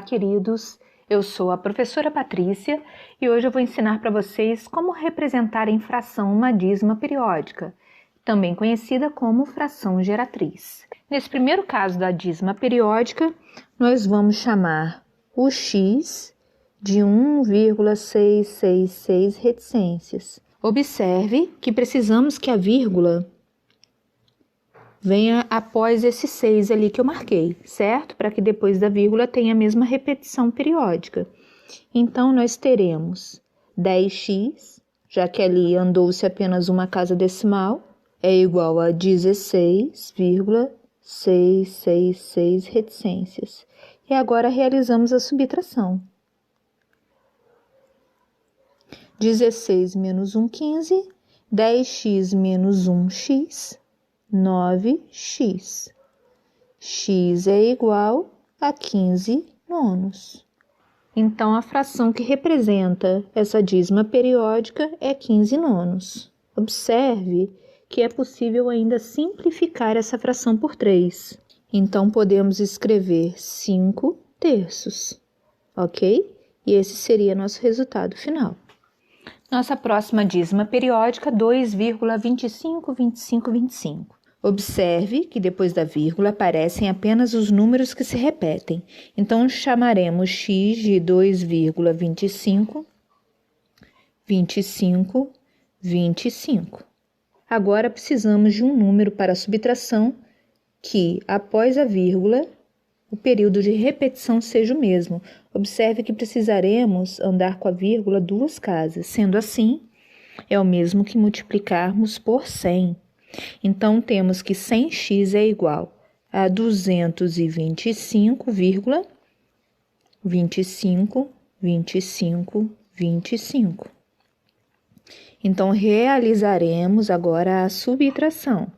queridos! Eu sou a professora Patrícia e hoje eu vou ensinar para vocês como representar em fração uma dízima periódica, também conhecida como fração geratriz. Nesse primeiro caso da dízima periódica, nós vamos chamar o x de 1,666 reticências. Observe que precisamos que a vírgula venha após esse 6 ali que eu marquei, certo? Para que depois da vírgula tenha a mesma repetição periódica. Então, nós teremos 10x, já que ali andou-se apenas uma casa decimal, é igual a 16,666 reticências. E agora realizamos a subtração. 16 menos 1, 15, 10x menos 1x, 9x. X é igual a 15 nonos. Então, a fração que representa essa dízima periódica é 15 nonos. Observe que é possível ainda simplificar essa fração por 3. Então, podemos escrever 5 terços, ok? E esse seria nosso resultado final. Nossa próxima dízima periódica, 2,252525. Observe que depois da vírgula aparecem apenas os números que se repetem. Então, chamaremos x de 2,25, 25, 25. Agora, precisamos de um número para a subtração que, após a vírgula, o período de repetição seja o mesmo. Observe que precisaremos andar com a vírgula 2 casas. Sendo assim, é o mesmo que multiplicarmos por 100. Então, temos que 100x é igual a 225,25. Então, realizaremos agora a subtração.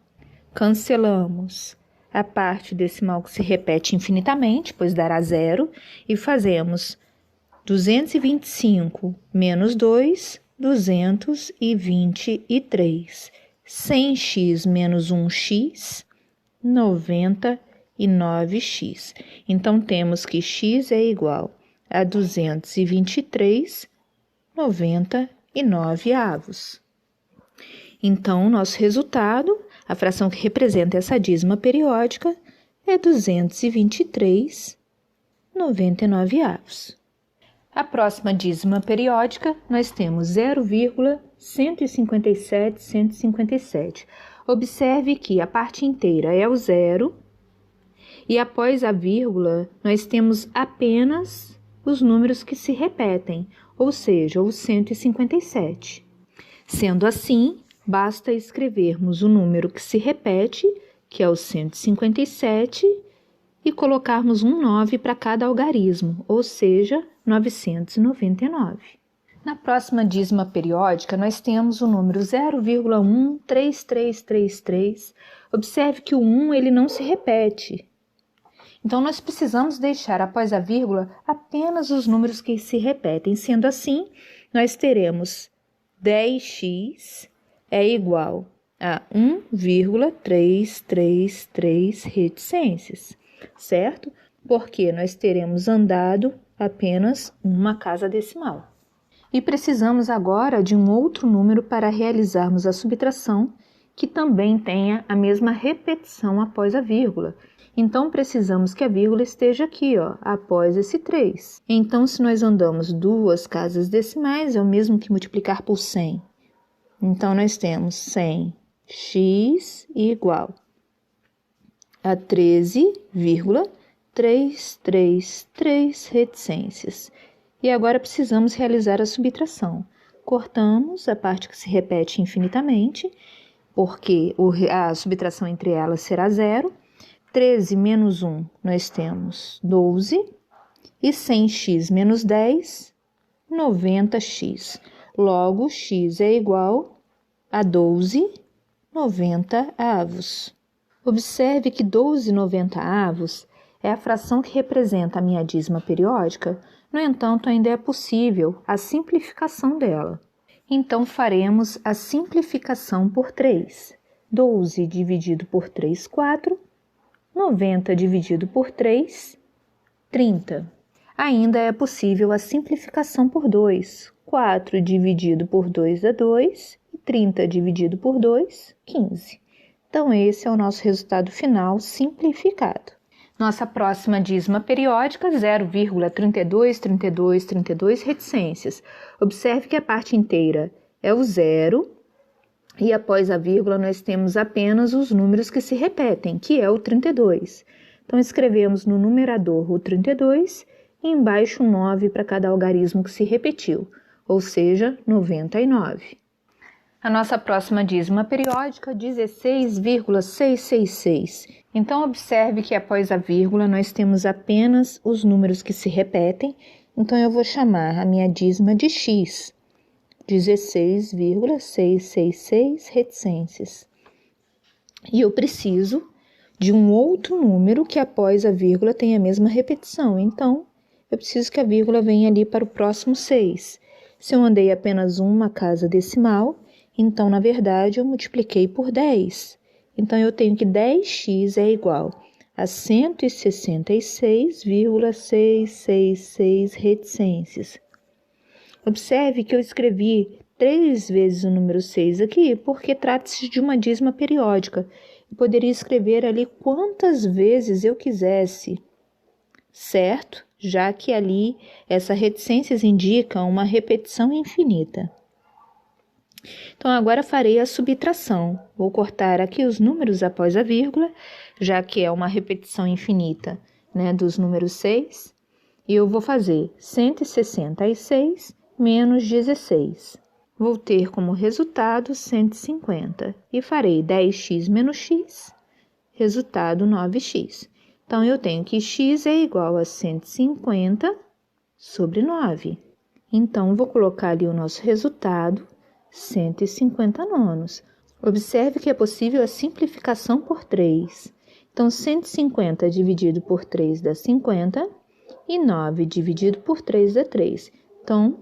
Cancelamos a parte decimal que se repete infinitamente, pois dará 0, e fazemos 225 menos 2, 223. 100x menos 1x, 99x. Então, temos que x é igual a 223,99 avos. Então, nosso resultado, a fração que representa essa dízima periódica, é 223,99 avos. A próxima dízima periódica, nós temos 0,157,157. Observe que a parte inteira é o 0 e após a vírgula nós temos apenas os números que se repetem, ou seja, o 157. Sendo assim, basta escrevermos o número que se repete, que é o 157, e colocarmos um 9 para cada algarismo, ou seja, 999. Na próxima dízima periódica, nós temos o número 0,13333. Observe que o 1 ele não se repete. Então, nós precisamos deixar após a vírgula apenas os números que se repetem. Sendo assim, nós teremos 10x é igual a 1,333 reticências, certo? Porque nós teremos andado apenas uma casa decimal. E precisamos agora de um outro número para realizarmos a subtração, que também tenha a mesma repetição após a vírgula. Então, precisamos que a vírgula esteja aqui, após esse 3. Então, se nós andamos 2 casas decimais, é o mesmo que multiplicar por 100. Então, nós temos 100x igual a 13,333 reticências. E agora precisamos realizar a subtração. Cortamos a parte que se repete infinitamente, porque a subtração entre elas será 0. 13 menos 1, nós temos 12. E 100x menos 10, 90x. Logo, x é igual a 12,90 avos. Observe que 12,90 avos é a fração que representa a minha dízima periódica, no entanto, ainda é possível a simplificação dela. Então, faremos a simplificação por 3. 12 dividido por 3, 4. 90 dividido por 3, 30. Ainda é possível a simplificação por 2. 4 dividido por 2 dá 2, e 30 dividido por 2, 15. Então, esse é o nosso resultado final simplificado. Nossa próxima dízima periódica, 0,323232 reticências. Observe que a parte inteira é o zero, e após a vírgula nós temos apenas os números que se repetem, que é o 32. Então, escrevemos no numerador o 32 e embaixo um 9 para cada algarismo que se repetiu, ou seja, 99. A nossa próxima dízima periódica, 16,666. Então, observe que após a vírgula nós temos apenas os números que se repetem, então eu vou chamar a minha dízima de x. 16,666 reticências. E eu preciso de um outro número que após a vírgula tenha a mesma repetição. Então, eu preciso que a vírgula venha ali para o próximo 6. Se eu andei apenas uma casa decimal, então, na verdade, eu multipliquei por 10. Então, eu tenho que 10x é igual a 166,666 reticências. Observe que eu escrevi 3 vezes o número 6 aqui, porque trata-se de uma dízima periódica. Eu poderia escrever ali quantas vezes eu quisesse, certo? Já que ali essas reticências indicam uma repetição infinita. Então, agora farei a subtração. Vou cortar aqui os números após a vírgula, já que é uma repetição infinita, né, dos números 6. E eu vou fazer 166 menos 16. Vou ter como resultado 150 e farei 10x menos x, resultado 9x. Então, eu tenho que x é igual a 150 sobre 9. Então, vou colocar ali o nosso resultado, 150 nonos. Observe que é possível a simplificação por 3. Então, 150 dividido por 3 dá 50 e 9 dividido por 3 dá 3. Então,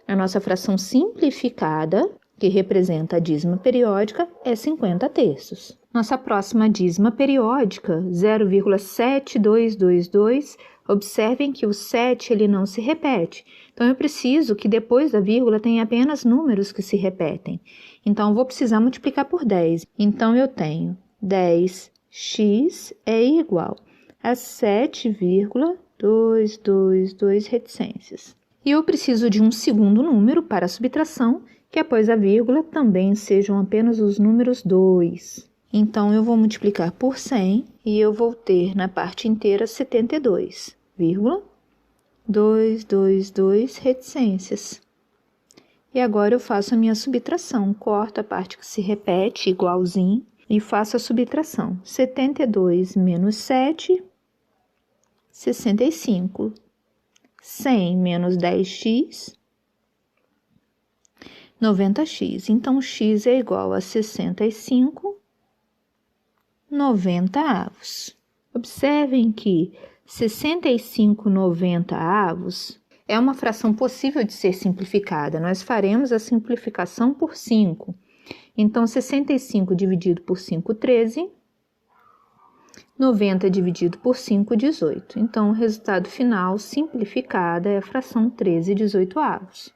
a nossa fração simplificada, que representa a dízima periódica, é 50 terços. Nossa próxima dízima periódica, 0,7222, observem que o 7 ele não se repete. Então, eu preciso que depois da vírgula tenha apenas números que se repetem. Então, eu vou precisar multiplicar por 10. Então, eu tenho 10x é igual a 7,222 reticências. E eu preciso de um segundo número para a subtração, que após a vírgula também sejam apenas os números 2. Então, eu vou multiplicar por 100 e eu vou ter na parte inteira 72,222 reticências. E agora eu faço a minha subtração. Corto a parte que se repete igualzinho e faço a subtração. 72 menos 7, 65. 100 menos 10x, 90x. Então, x é igual a 65 90avos. Observem que 65 90avos é uma fração possível de ser simplificada. Nós faremos a simplificação por 5. Então, 65 dividido por 5, 13. 90 dividido por 5, 18. Então, o resultado final simplificado é a fração 13/18avos.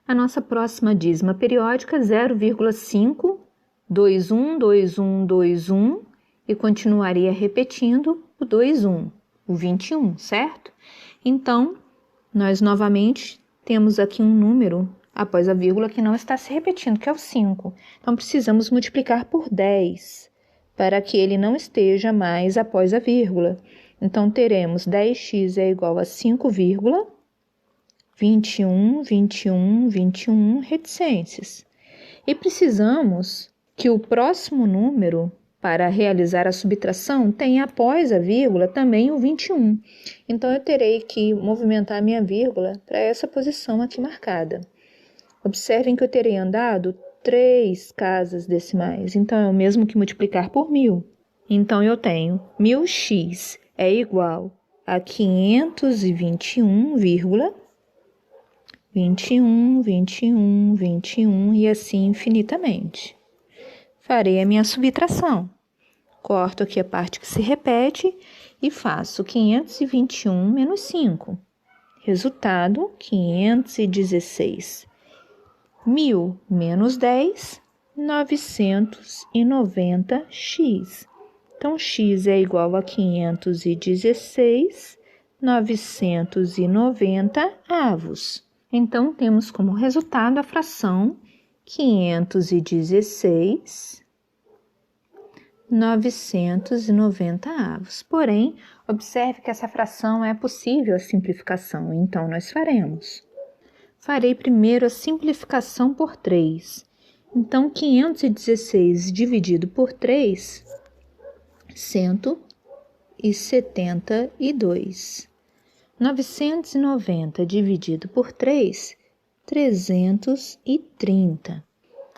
A nossa próxima dízima periódica, 0,5212121 e continuaria repetindo o 21, o 21, certo? Então, nós novamente temos aqui um número após a vírgula que não está se repetindo, que é o 5. Então, precisamos multiplicar por 10. Para que ele não esteja mais após a vírgula. Então, teremos 10x é igual a 5,21 reticências. E precisamos que o próximo número, para realizar a subtração, tenha após a vírgula também o 21. Então, eu terei que movimentar a minha vírgula para essa posição aqui marcada. Observem que eu terei andado 3 casas decimais, então é o mesmo que multiplicar por 1000. Então, eu tenho 1000x é igual a 521,21 e assim infinitamente. Farei a minha subtração. Corto aqui a parte que se repete e faço 521 menos 5. Resultado, 516. 1.000 menos 10, 990x. Então, x é igual a 516, 990 avos. Então, temos como resultado a fração 516, 990 avos. Porém, observe que essa fração é possível a simplificação, então nós faremos. Farei primeiro a simplificação por 3. Então, 516 dividido por 3, 172. 990 dividido por 3, 330.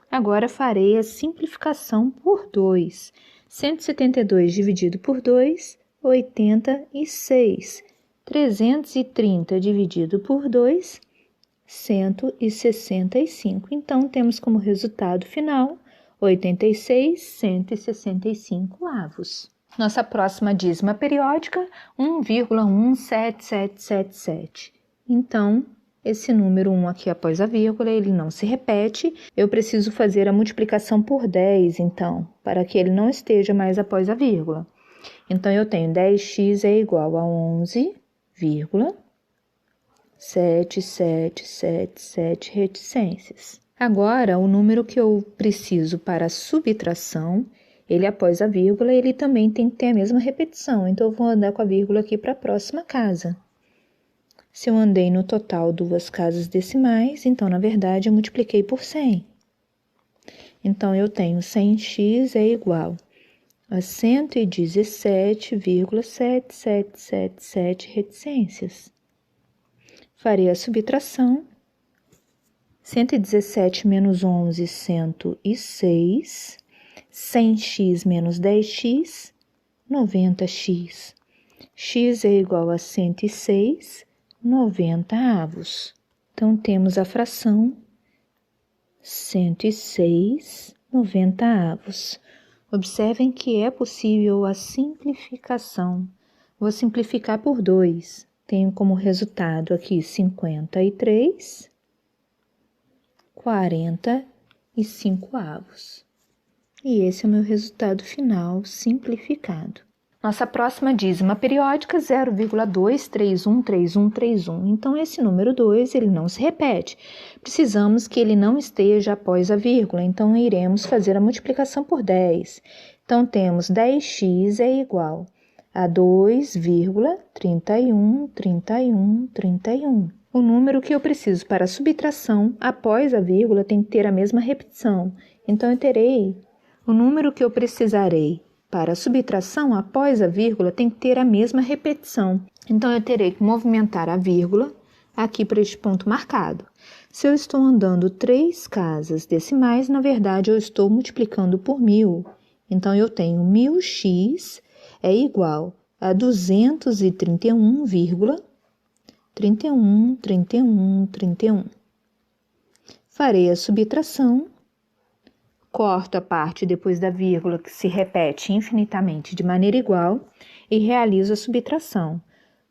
Agora farei a simplificação por 2. 172 dividido por 2, 86. 330 dividido por 2, 165. Então, temos como resultado final 86, 165 avos. Nossa próxima dízima periódica, 1,17777. Então, esse número 1 aqui após a vírgula, ele não se repete. Eu preciso fazer a multiplicação por 10, então, para que ele não esteja mais após a vírgula. Então, eu tenho 10x é igual a 11,7777 reticências. Agora, o número que eu preciso para a subtração, ele após a vírgula, ele também tem que ter a mesma repetição. Então, eu vou andar com a vírgula aqui para a próxima casa. Se eu andei no total 2 casas decimais, então, na verdade, eu multipliquei por 100. Então, eu tenho 100x é igual a 117,7777 reticências. Farei a subtração. 117 menos 11, 106. 100x menos 10x, 90x. X é igual a 106, 90 avos. Então, temos a fração 106, 90 avos. Observem que é possível a simplificação. Vou simplificar por 2. Tenho como resultado aqui 53, 45 avos. E esse é o meu resultado final simplificado. Nossa próxima dízima periódica, 0,2313131. Então, esse número 2, ele não se repete. Precisamos que ele não esteja após a vírgula, então iremos fazer a multiplicação por 10. Então, temos 10x é igual a 2,313131. O número que eu preciso para a subtração após a vírgula tem que ter a mesma repetição. Então, eu terei o número que eu precisarei para a subtração após a vírgula tem que ter a mesma repetição. Então, eu terei que movimentar a vírgula aqui para este ponto marcado. Se eu estou andando 3 casas decimais, na verdade, eu estou multiplicando por 1.000. Então, eu tenho 1.000x é igual a 231,31. Farei a subtração. Corto a parte depois da vírgula que se repete infinitamente de maneira igual e realizo a subtração.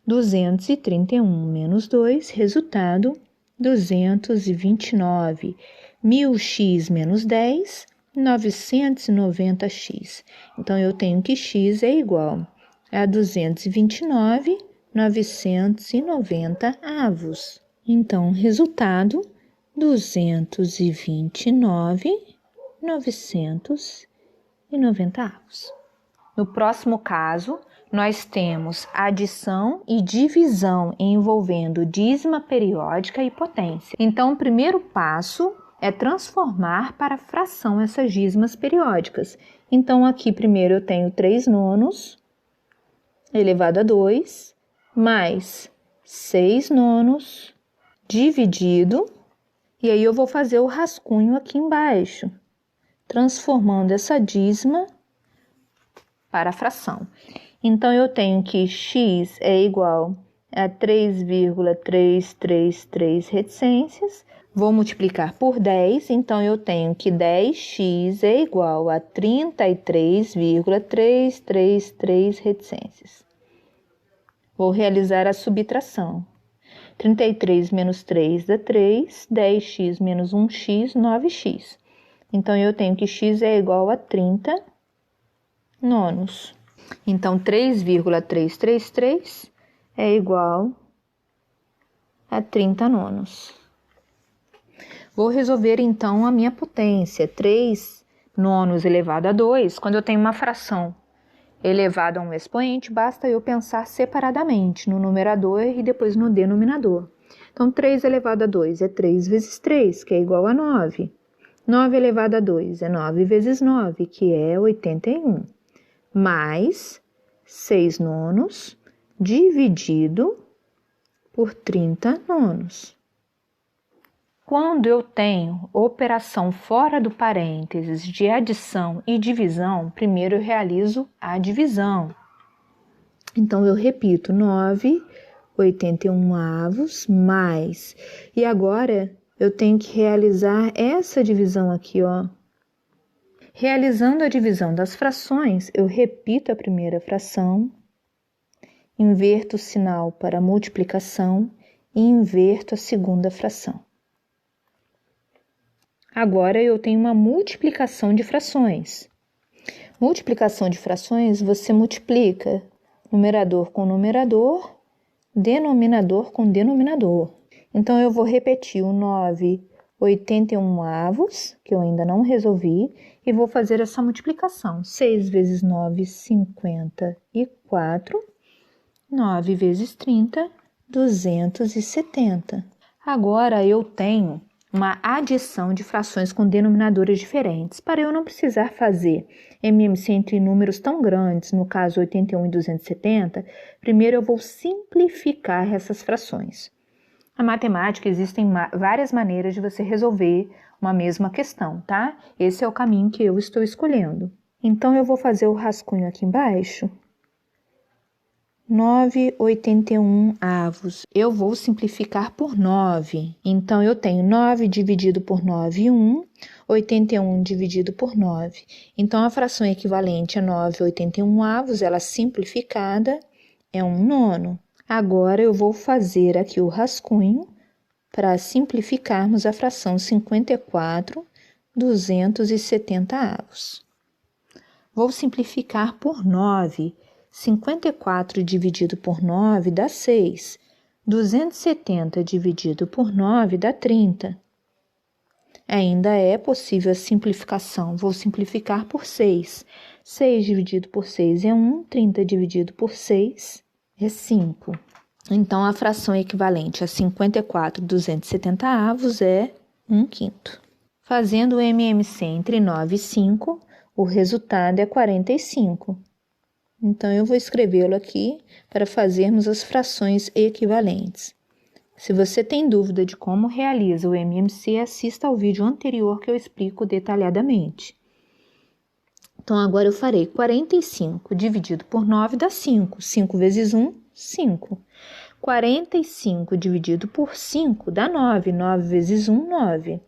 231 menos 2, resultado 229. 1.000x menos 10, 990x. Então, eu tenho que x é igual a 229, 990 avos. Então, resultado 229, 990 avos. No próximo caso, nós temos adição e divisão envolvendo dízima periódica e potência. Então, o primeiro passo é transformar para fração essas dízimas periódicas. Então, aqui primeiro eu tenho 3 nonos elevado a 2, mais 6 nonos dividido, e aí eu vou fazer o rascunho aqui embaixo, transformando essa dízima para a fração. Então, eu tenho que x é igual a 3,333 reticências. Vou multiplicar por 10, então eu tenho que 10x é igual a 33,333 reticências. Vou realizar a subtração. 33 menos 3 dá 3, 10x menos 1x, 9x. Então, eu tenho que x é igual a 30 nonos. Então, 3,333 é igual a 30 nonos. Vou resolver, então, a minha potência. 3 nonos elevado a 2, quando eu tenho uma fração elevada a um expoente, basta eu pensar separadamente no numerador e depois no denominador. Então, 3 elevado a 2 é 3 vezes 3, que é igual a 9. 9 elevado a 2 é 9 vezes 9, que é 81. Mais 6 nonos dividido por 30 nonos. Quando eu tenho operação fora do parênteses de adição e divisão, primeiro eu realizo a divisão. Então, eu repito, 9/81 mais. E agora, eu tenho que realizar essa divisão aqui, ó. Realizando a divisão das frações, eu repito a primeira fração, inverto o sinal para multiplicação e inverto a segunda fração. Agora, eu tenho uma multiplicação de frações. Multiplicação de frações, você multiplica numerador com numerador, denominador com denominador. Então, eu vou repetir o 9/81, que eu ainda não resolvi, e vou fazer essa multiplicação. 6 vezes 9, 54. 9 vezes 30, 270. Agora, eu tenho uma adição de frações com denominadores diferentes. Para eu não precisar fazer MMC entre números tão grandes, no caso 81 e 270, primeiro eu vou simplificar essas frações. Na matemática existem várias maneiras de você resolver uma mesma questão, tá? Esse é o caminho que eu estou escolhendo. Então, eu vou fazer o rascunho aqui embaixo. 9/81. Eu vou simplificar por 9. Então, eu tenho 9 dividido por 9, 1. 81 dividido por 9. Então, a fração equivalente a 9/81, ela simplificada, é 1 nono. Agora, eu vou fazer aqui o rascunho para simplificarmos a fração 54/270. Vou simplificar por 9. 54 dividido por 9 dá 6. 270 dividido por 9 dá 30. Ainda é possível a simplificação. Vou simplificar por 6. 6 dividido por 6 é 1. 30 dividido por 6 é 5. Então, a fração equivalente a 54/270 é 1/5. Fazendo o MMC entre 9 e 5, o resultado é 45. Então, eu vou escrevê-lo aqui para fazermos as frações equivalentes. Se você tem dúvida de como realiza o MMC, assista ao vídeo anterior que eu explico detalhadamente. Então, agora eu farei 45 dividido por 9 dá 5. 5 vezes 1, 5. 45 dividido por 5 dá 9. 9 vezes 1, 9.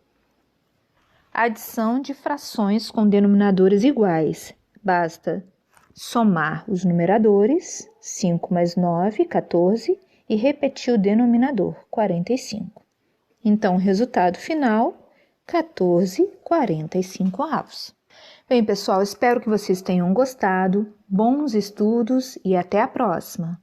Adição de frações com denominadores iguais. Basta somar os numeradores, 5 mais 9, 14, e repetir o denominador, 45. Então, o resultado final, 14/45. Bem, pessoal, espero que vocês tenham gostado. Bons estudos e até a próxima!